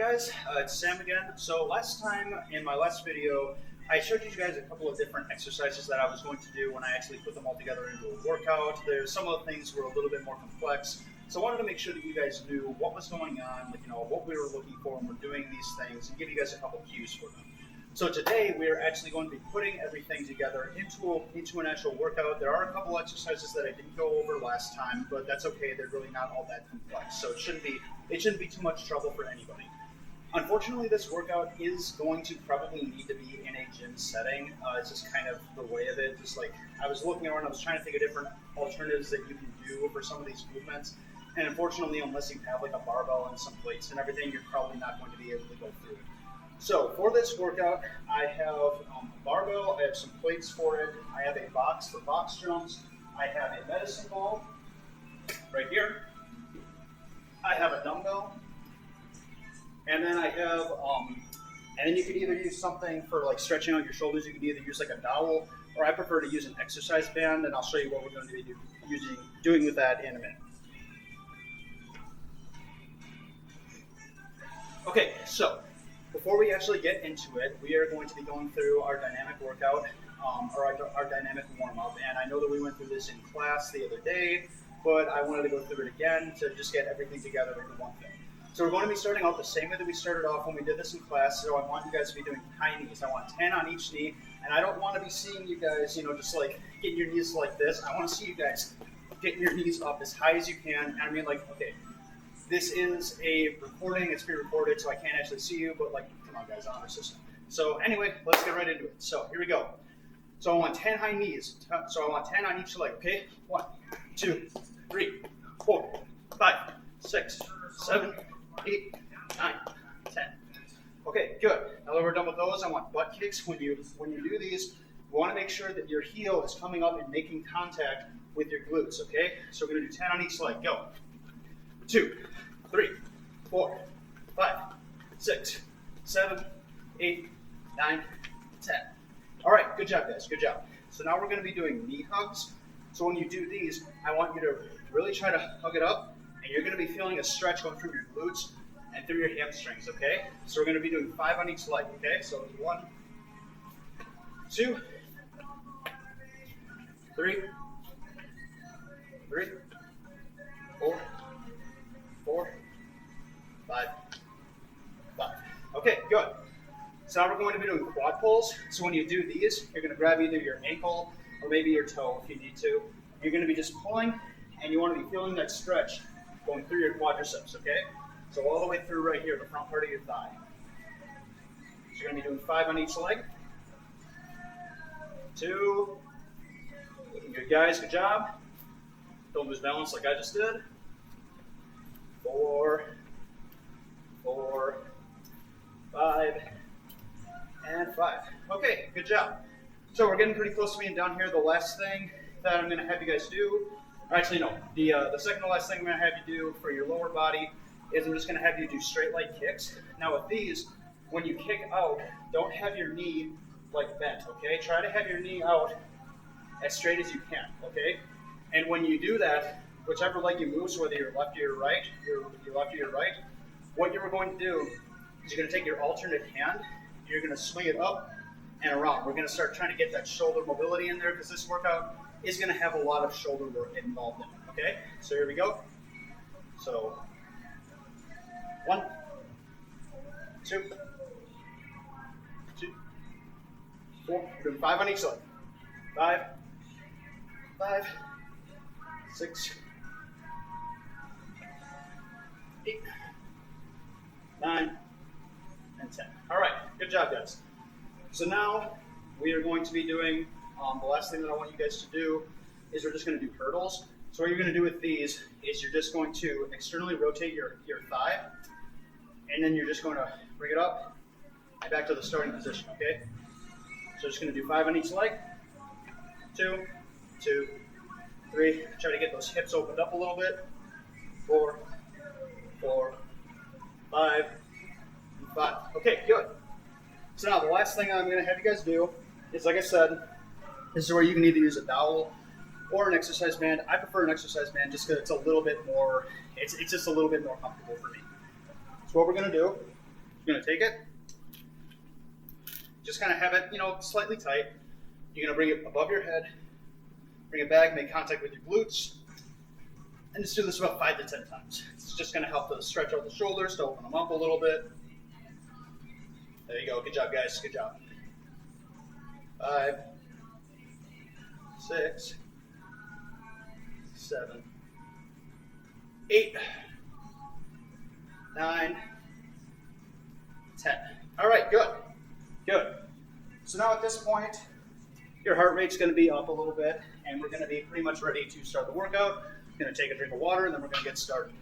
guys, it's Sam again. So last time in my last video, I showed you guys a couple of different exercises that I was going to do when I actually put them all together into a workout. There's some of the things were a little bit more complex, so I wanted to make sure that you guys knew what was going on, what we were looking for when we're doing these things, and give you guys a couple cues for them. So today we're actually going to be putting everything together into an actual workout. There are a couple exercises that I didn't go over last time, but that's okay. They're really not all that complex, so it shouldn't be too much trouble for anybody. Unfortunately, this workout is going to probably need to be in a gym setting. It's just kind of the way of it. Just like I was looking around, I was trying to think of different alternatives that you can do for some of these movements. And unfortunately, unless you have like a barbell and some plates and everything, you're probably not going to be able to go through it. So for this workout, I have a barbell, I have some plates for it, I have a box for box jumps, I have a medicine ball right here, I have a dumbbell, and then I have, and then you could either use something for like stretching out your shoulders. You could either use like a dowel, or I prefer to use an exercise band, and I'll show you what we're going to be doing with that in a minute. Okay, so before we actually get into it, we are going to be going through our dynamic workout, or our dynamic warm-up, and I know that we went through this in class the other day, but I wanted to go through it again to just get everything together into one thing. So we're going to be starting out the same way that we started off when we did this in class. So I want you guys to be doing high knees. I want 10 on each knee, and I don't want to be seeing you guys, just like getting your knees like this. I want to see you guys getting your knees up as high as you can. And I mean, like, okay, this is a recording. It's pre-recorded, so I can't actually see you, but like, come on, guys, honor system. So anyway, let's get right into it. So here we go. So I want 10 high knees. So I want 10 on each leg. Okay, 1, 2, 3, 4, 5, 6, 7. 8, 9, 10. Okay, good. Now that we're done with those, I want butt kicks. When you do these, you want to make sure that your heel is coming up and making contact with your glutes, okay? So we're going to do 10 on each leg. Go. 2, 3, 4, 5, 6, 7, 8, 9, 10. All right, good job, guys. Good job. So now we're going to be doing knee hugs. So when you do these, I want you to really try to hug it up. And you're going to be feeling a stretch going through your glutes and through your hamstrings, okay? So we're going to be doing 5 on each leg, okay? So 1, 2, 3, 4, 5. Okay, good. So now we're going to be doing quad pulls. So when you do these, you're going to grab either your ankle or maybe your toe if you need to. You're going to be just pulling, and you want to be feeling that stretch going through your quadriceps, okay? So all the way through right here, the front part of your thigh. So you're going to be doing 5 on each leg. 2. Looking good, guys. Good job. Don't lose balance like I just did. 4, 5, and 5. Okay, good job. So we're getting pretty close to being done here. The last thing that I'm going to have you guys do, actually, no. The second to last thing I'm going to have you do for your lower body is I'm just going to have you do straight leg kicks. Now with these, when you kick out, don't have your knee like bent, okay? Try to have your knee out as straight as you can, okay? And when you do that, whichever leg you move, so whether you're left or your right, what you're going to do is you're going to take your alternate hand, you're going to swing it up and around. We're going to start trying to get that shoulder mobility in there because this workout is going to have a lot of shoulder work involved in it, okay? So here we go. So, 1, 2, 4, we're doing 5 on each leg. 5, 6, 8, 9, and 10. All right, good job, guys. So now we are going to be doing the last thing that I want you guys to do is we're just going to do hurdles. So what you're going to do with these is you're just going to externally rotate your thigh, and then you're just going to bring it up and back to the starting position, okay? So just going to do 5 on each leg. 2, 3. Try to get those hips opened up a little bit. 4, 5, and 5. Okay, good. So now the last thing I'm going to have you guys do is, like I said, this is where you can either use a dowel or an exercise band. I prefer an exercise band just because it's a little bit more, it's just a little bit more comfortable for me. So what we're going to do You're gonna take it, just kind of have it, slightly tight. You're gonna bring it above your head, bring it back, make contact with your glutes, and just do this about 5 to 10 times. It's just gonna help to stretch out the shoulders, to open them up a little bit. There you go, good job guys, good job. 5, 6, 7, 8, 9, 10. All right, good, good. So now at this point, your heart rate's gonna be up a little bit, and we're gonna be pretty much ready to start the workout. Gonna take a drink of water, and then we're gonna get started.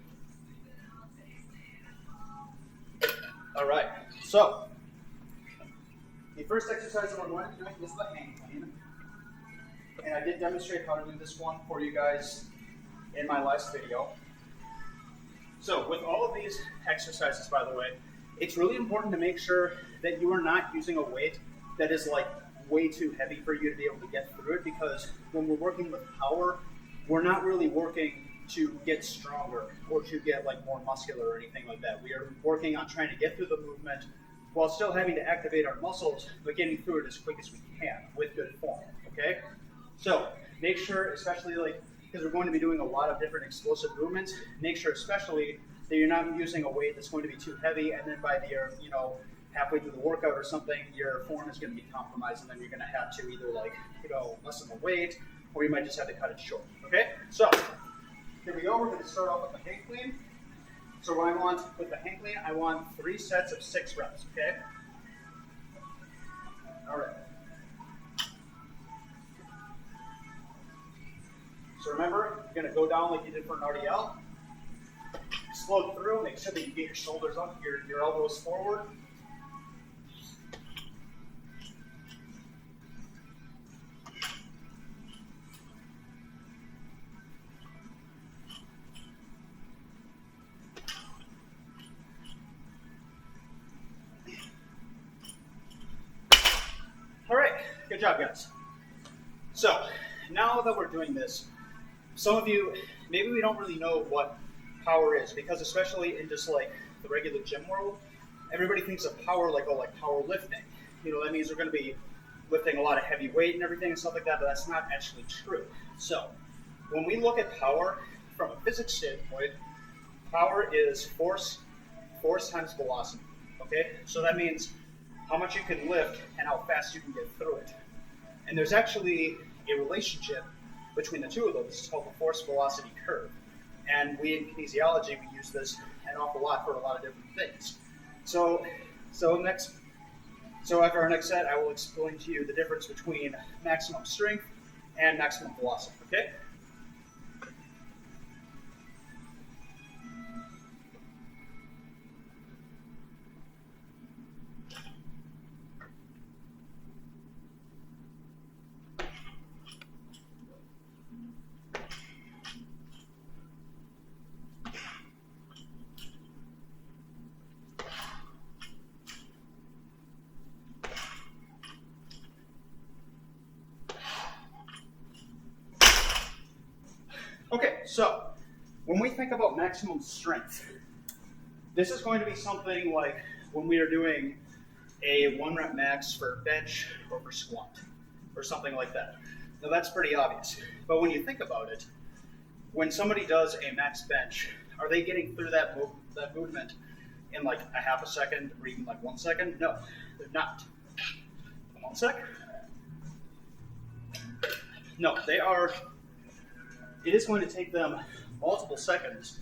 All right, so the first exercise that we're going to be doing is the hang clean. And I did demonstrate how to do this one for you guys in my last video. So with all of these exercises, by the way, it's really important to make sure that you are not using a weight that is like way too heavy for you to be able to get through it, because when we're working with power, we're not really working to get stronger or to get like more muscular or anything like that. We are working on trying to get through the movement while still having to activate our muscles, but getting through it as quick as we can with good form, okay? So make sure, especially like, because we're going to be doing a lot of different explosive movements, make sure especially that you're not using a weight that's going to be too heavy, and then by the, halfway through the workout or something, your form is going to be compromised, and then you're going to have to either lessen the weight, or you might just have to cut it short, okay? So here we go, we're going to start off with the hang clean. So what I want with the hang clean, I want 3 sets of 6 reps, okay? All right. So remember, you're going to go down like you did for an RDL. Slow through, make sure that you get your shoulders up, your elbows forward. All right, good job, guys. So now that we're doing this, some of you, maybe we don't really know what power is, because especially in just like the regular gym world, everybody thinks of power like power lifting. That means we're going to be lifting a lot of heavy weight and everything and stuff like that, but that's not actually true. So when we look at power from a physics standpoint, power is force times velocity, okay? So that means how much you can lift and how fast you can get through it. And there's actually a relationship between the two of those. It's called the force-velocity curve. And we in kinesiology, we use this an awful lot for a lot of different things. So after our next set, I will explain to you the difference between maximum strength and maximum velocity, okay? Okay, so when we think about maximum strength, this is going to be something like when we are doing a 1 rep max for bench or for squat or something like that. Now that's pretty obvious, but when you think about it, when somebody does a max bench, are they getting through that movement in like a half a second or even like 1 second? No, they're not. 1 sec. No, they are. It is going to take them multiple seconds,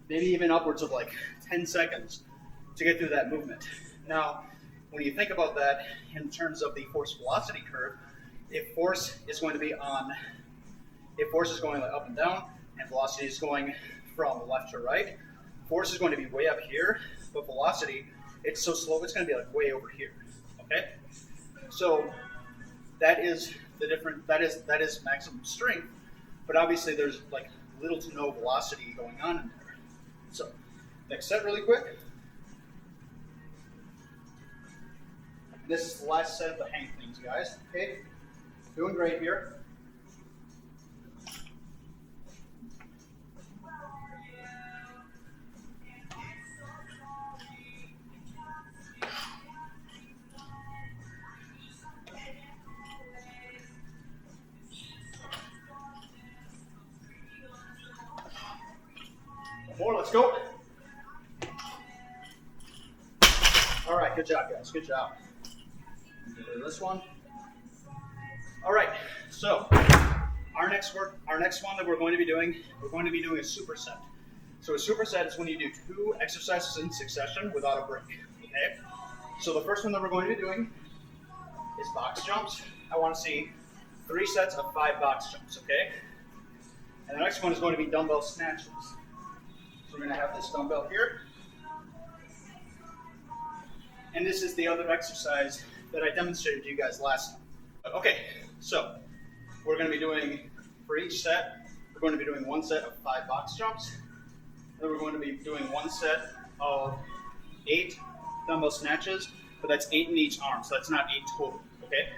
maybe even upwards of like 10 seconds to get through that movement. Now, when you think about that in terms of the force velocity curve, if force is going up and down and velocity is going from left to right, force is going to be way up here, but velocity, it's so slow, it's going to be like way over here, okay? So that is maximum strength. But obviously there's like little to no velocity going on in there. So next set really quick. This is the last set of the hang cleans, guys. Okay, doing great here. let's go. All right, good job, guys. Good job. This one. All right, so our next one that we're going to be doing a superset. So a superset is when you do 2 exercises in succession without a break. Okay. So the first one that we're going to be doing is box jumps. I want to see 3 sets of 5 box jumps. Okay. And the next one is going to be dumbbell snatches. So we're going to have this dumbbell here. And this is the other exercise that I demonstrated to you guys last time. Okay, so we're going to be doing, for each set, we're going to be doing 1 set of 5 box jumps. Then we're going to be doing 1 set of 8 dumbbell snatches, but that's 8 in each arm, so that's not 8 total, okay?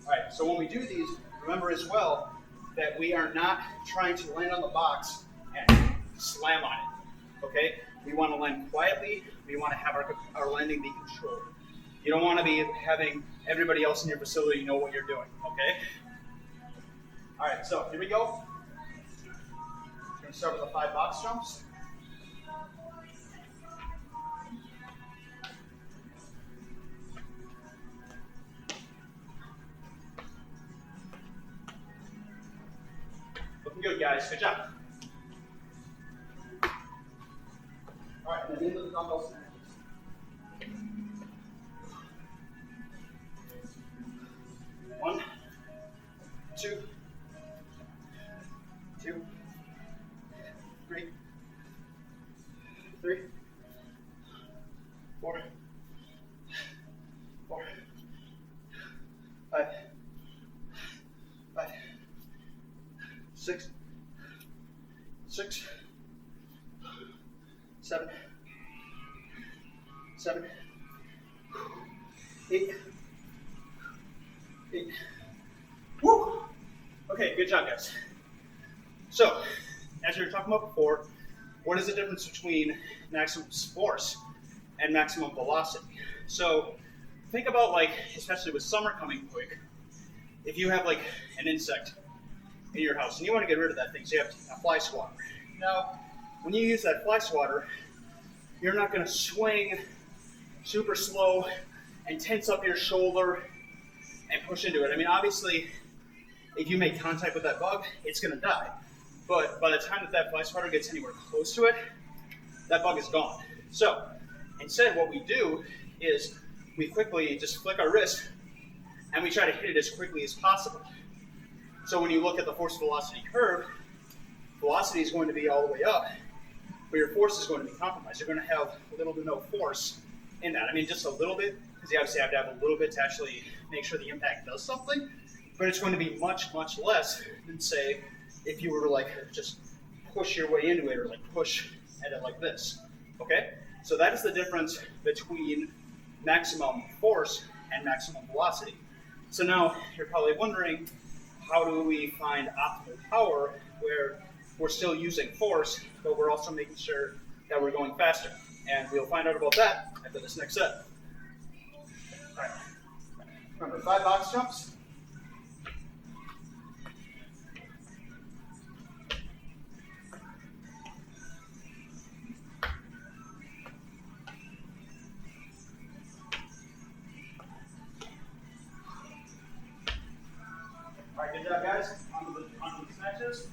All right, so when we do these, remember as well that we are not trying to land on the box and slam on it, okay? We want to land quietly. We want to have our landing be controlled. You don't want to be having everybody else in your facility know what you're doing, okay? All right, so here we go. We're going to start with the 5 box jumps. Looking good, guys. Good job. All right, and then into the dumbbell snatches. 1, 2, 2, 3, 3, 4, 4, 5, 5, 6, 6, 7, 7, 8, 8. Woo! Okay, good job, guys. So, as we were talking about before, what is the difference between maximum force and maximum velocity? So, think about, like, especially with summer coming quick, if you have like an insect in your house and you want to get rid of that thing, so you have a fly swatter. Now, when you use that fly swatter, you're not going to swing super slow and tense up your shoulder and push into it. I mean, obviously, if you make contact with that bug, it's going to die. But by the time that fly swatter gets anywhere close to it, that bug is gone. So instead, what we do is we quickly just flick our wrist and we try to hit it as quickly as possible. So when you look at the force velocity curve, velocity is going to be all the way up, but your force is going to be compromised. You're going to have little to no force in that. I mean, just a little bit, because you obviously have to have a little bit to actually make sure the impact does something, but it's going to be much, much less than, say, if you were to like just push your way into it or like push at it like this, okay? So that is the difference between maximum force and maximum velocity. So now you're probably wondering, how do we find optimal power where we're still using force, but we're also making sure that we're going faster? And we'll find out about that after this next set. All right. Remember, 5 box jumps. All right, good job, guys. On to the snatches.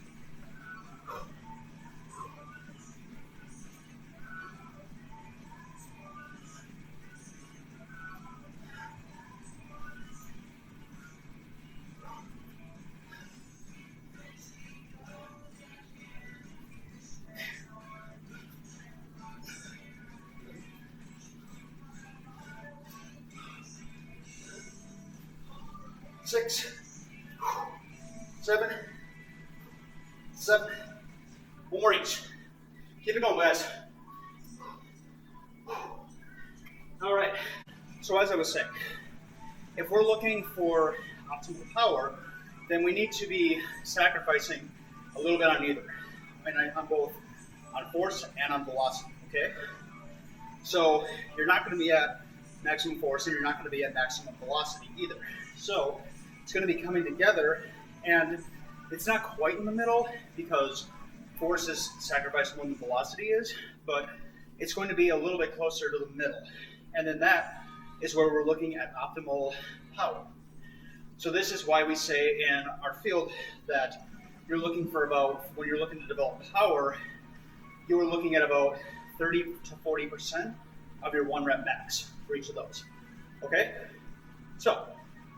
Six, 7, 7. One more each. Keep it going, guys. All right. So as I was saying, if we're looking for optimal power, then we need to be sacrificing a little bit on either. I mean, on both on force and on velocity. Okay. So you're not going to be at maximum force and you're not going to be at maximum velocity either. So it's going to be coming together, and it's not quite in the middle because force is sacrificed when the velocity is, but it's going to be a little bit closer to the middle. And then that is where we're looking at optimal power. So this is why we say in our field that you're looking for about, when you're looking to develop power, you are looking at about 30 to 40% of your 1 rep max for each of those. Okay? So,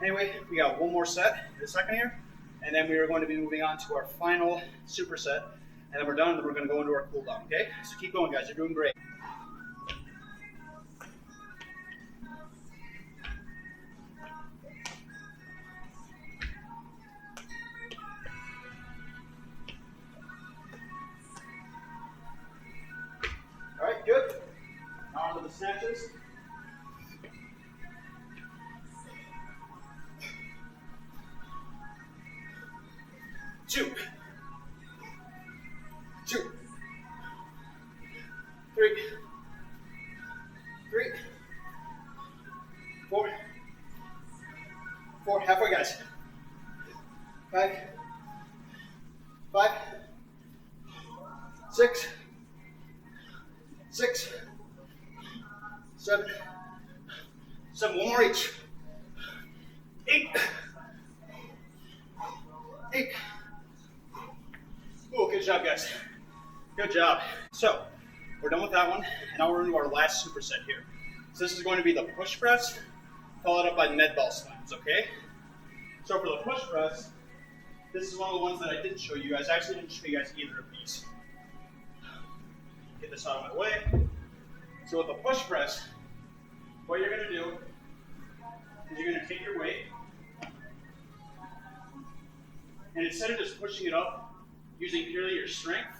anyway, we got one more set in a second here, and then we are going to be moving on to our final superset, and then we're done, and then we're going to go into our cool down, okay? So keep going, guys. You're doing great. All right, good. Now on to the snatches. Two, 3, 4, halfway, guys. 5, 6, 7, one more each. 8. Oh, good job, guys. Good job. So, we're done with that one, and now we're into our last superset here. So this is going to be the push press, followed up by med ball slams, okay? So for the push press, this is one of the ones that I didn't show you guys. I actually didn't show you guys either of these. Get this out of my way. So with the push press, what you're going to do is you're going to take your weight, and instead of just pushing it up using purely your strength,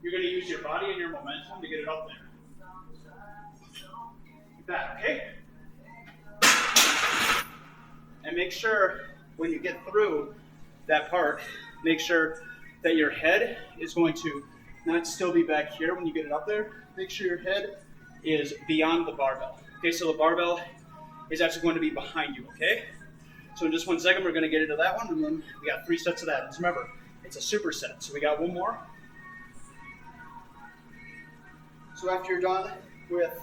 you're going to use your body and your momentum to get it up there. Like that, okay? And make sure when you get through that part, make sure that your head is going to not still be back here when you get it up there. Make sure your head is beyond the barbell. Okay, so the barbell is actually going to be behind you, okay? So in just 1 second, we're going to get into that one, and then we got 3 sets of that. And remember, it's a superset, so we got one more. So after you're done with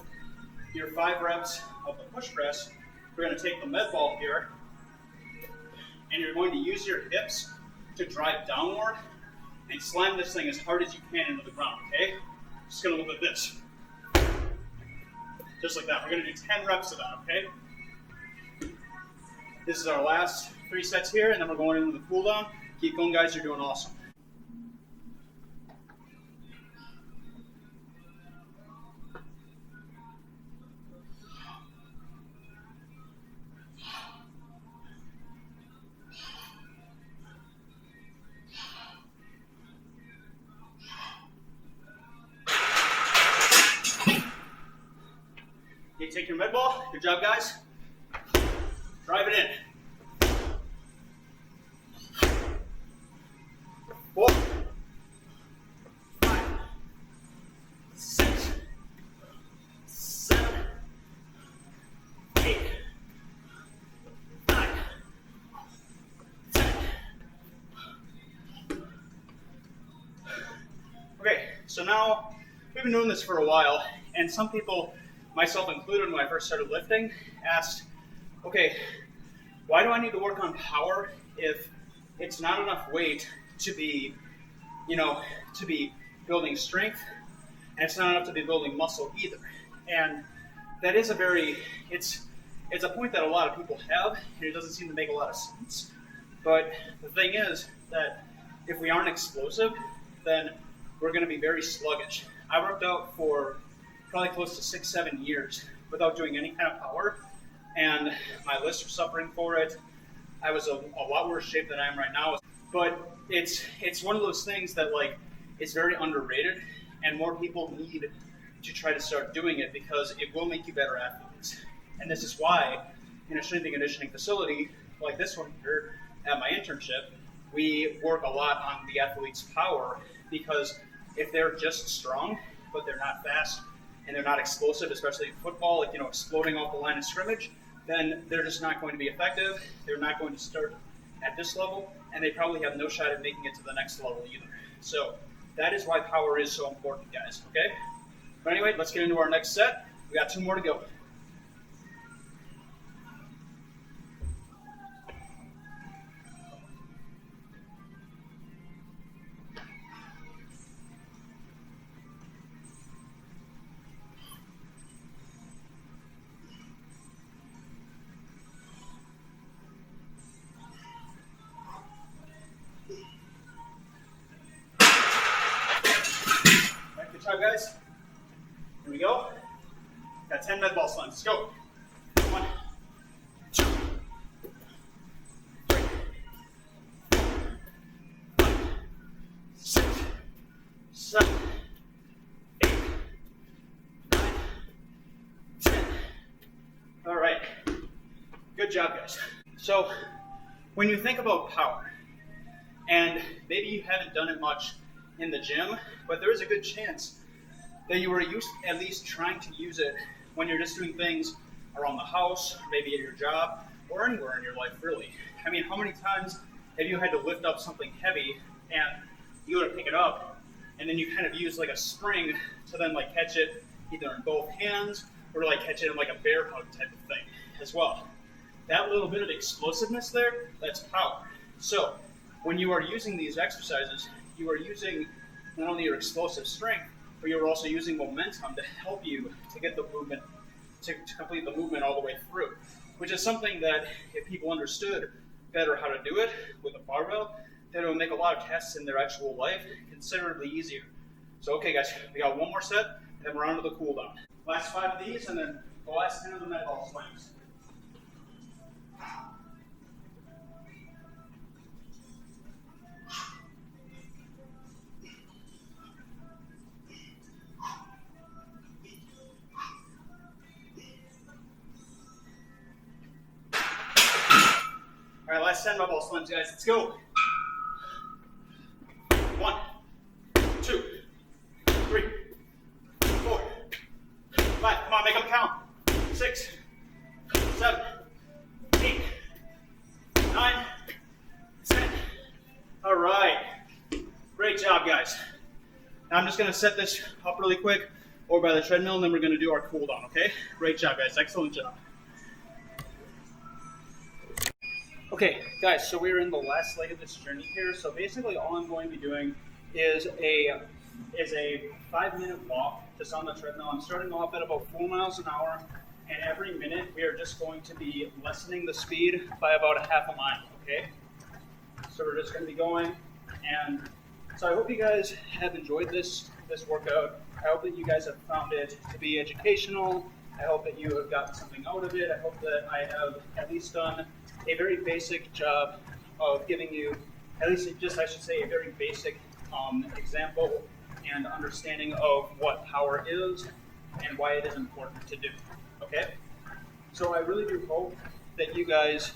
your 5 reps of the push press, we're going to take the med ball here, and you're going to use your hips to drive downward and slam this thing as hard as you can into the ground, okay? Just going to look at this. Just like that. We're going to do 10 reps of that, okay? This is our last 3 sets here, and then we're going into the cool down. Keep going, guys. You're doing awesome. You take your med ball. Good job, guys. Drive it in. 4, 5, 6, 7, 8, 9, 10. Okay, so now we've been doing this for a while, and some people, myself included, when I first started lifting, asked, okay, why do I need to work on power if it's not enough weight to be, to be building strength, and it's not enough to be building muscle either? And that is it's a point that a lot of people have, and it doesn't seem to make a lot of sense. But the thing is that if we aren't explosive, then we're going to be very sluggish. I worked out for probably close to 6-7 years without doing any kind of power, and my lifts were suffering for it. I was a lot worse shape than I am right now. But it's one of those things that it's very underrated, and more people need to try to start doing it because it will make you better athletes. And this is why in a strength and conditioning facility like this one here at my internship, we work a lot on the athlete's power, because if they're just strong but they're not fast and they're not explosive, especially in football, exploding off the line of scrimmage, then they're just not going to be effective. They're not going to start at this level, and they probably have no shot at making it to the next level either. So That is why power is so important, guys, okay? But anyway, let's get into our next set. We got 2 more to go. Good job, guys. Here we go. Got 10 med ball slams. Let's go. 1, 2, 3, 4, 6, 7, 8, 9, 10. All right. Good job, guys. So, when you think about power, and maybe you haven't done it much in the gym, but there is a good chance that you were at least trying to use it when you're just doing things around the house, maybe at your job, or anywhere in your life, really. I mean, how many times have you had to lift up something heavy and you go to pick it up, and then you kind of use like a spring to then like catch it either in both hands or like catch it in like a bear hug type of thing as well. That little bit of explosiveness there, that's power. So when you are using these exercises, you are using not only your explosive strength, but you're also using momentum to help you to get the movement, to complete the movement all the way through, which is something that if people understood better how to do it with a barbell, then it would make a lot of tasks in their actual life considerably easier. So okay guys, we got 1 more set, and then we're on to the cool down. Last 5 of these, and then the last 10 of the med ball slams. All right, last 10 med ball slams, guys. Let's go. 1, 2, 3, 4, 5. Come on, make them count. 6, 7, 8, 9, 10. All right. Great job, guys. Now I'm just going to set this up really quick over by the treadmill, and then we're going to do our cool down, okay? Great job, guys. Excellent job. Okay, guys, so we're in the last leg of this journey here. So basically all I'm going to be doing is a 5-minute walk just on the treadmill. I'm starting off at about 4 miles an hour, and every minute we are just going to be lessening the speed by about a half a mile, okay? So we're just going to be going, and so I hope you guys have enjoyed this workout. I hope that you guys have found it to be educational. I hope that you have gotten something out of it. I hope that I have at least done a very basic job of giving you, at least just I should say, a very basic example and understanding of what power is and why it is important to do, okay? So I really do hope that you guys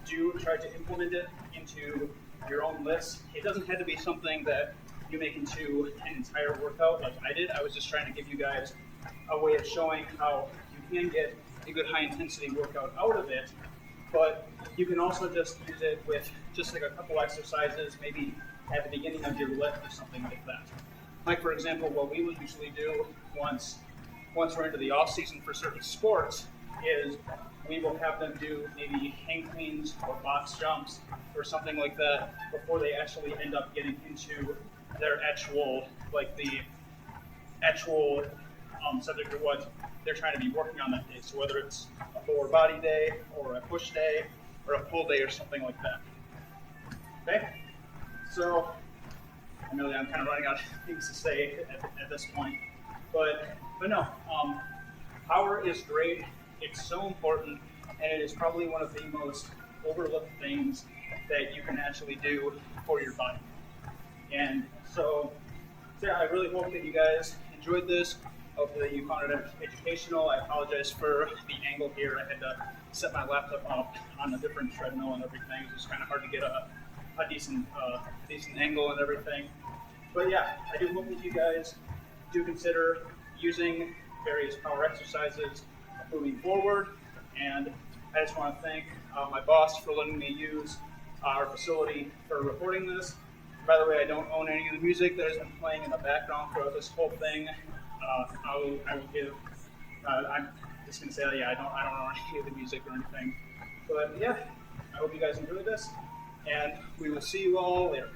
do try to implement it into your own list. It doesn't have to be something that you make into an entire workout like I did. I was just trying to give you guys a way of showing how you can get a good high intensity workout out of it, but you can also just use it with just like a couple exercises, maybe at the beginning of your lift or something like that. Like for example, what we would usually do once we're into the off season for certain sports is we will have them do maybe hang cleans or box jumps or something like that before they actually end up getting into their actual, like the actual subject or what they're trying to be working on that day. So whether it's a lower body day or a push day or a pull day or something like that. Okay? So I know that I'm kind of running out of things to say at this point, but no, power is great. It's so important, and it is probably one of the most overlooked things that you can actually do for your body. And so yeah, I really hope that you guys enjoyed this. Hopefully you found it educational. I apologize for the angle here. I had to set my laptop up on a different treadmill and everything. It was kind of hard to get a decent angle and everything. But yeah, I do hope that you guys do consider using various power exercises moving forward. And I just want to thank my boss for letting me use our facility for recording this. By the way, I don't own any of the music that has been playing in the background throughout this whole thing. I will give. I'm just gonna say, yeah, I don't own any of the music or anything. But yeah, I hope you guys enjoyed this, and we will see you all later.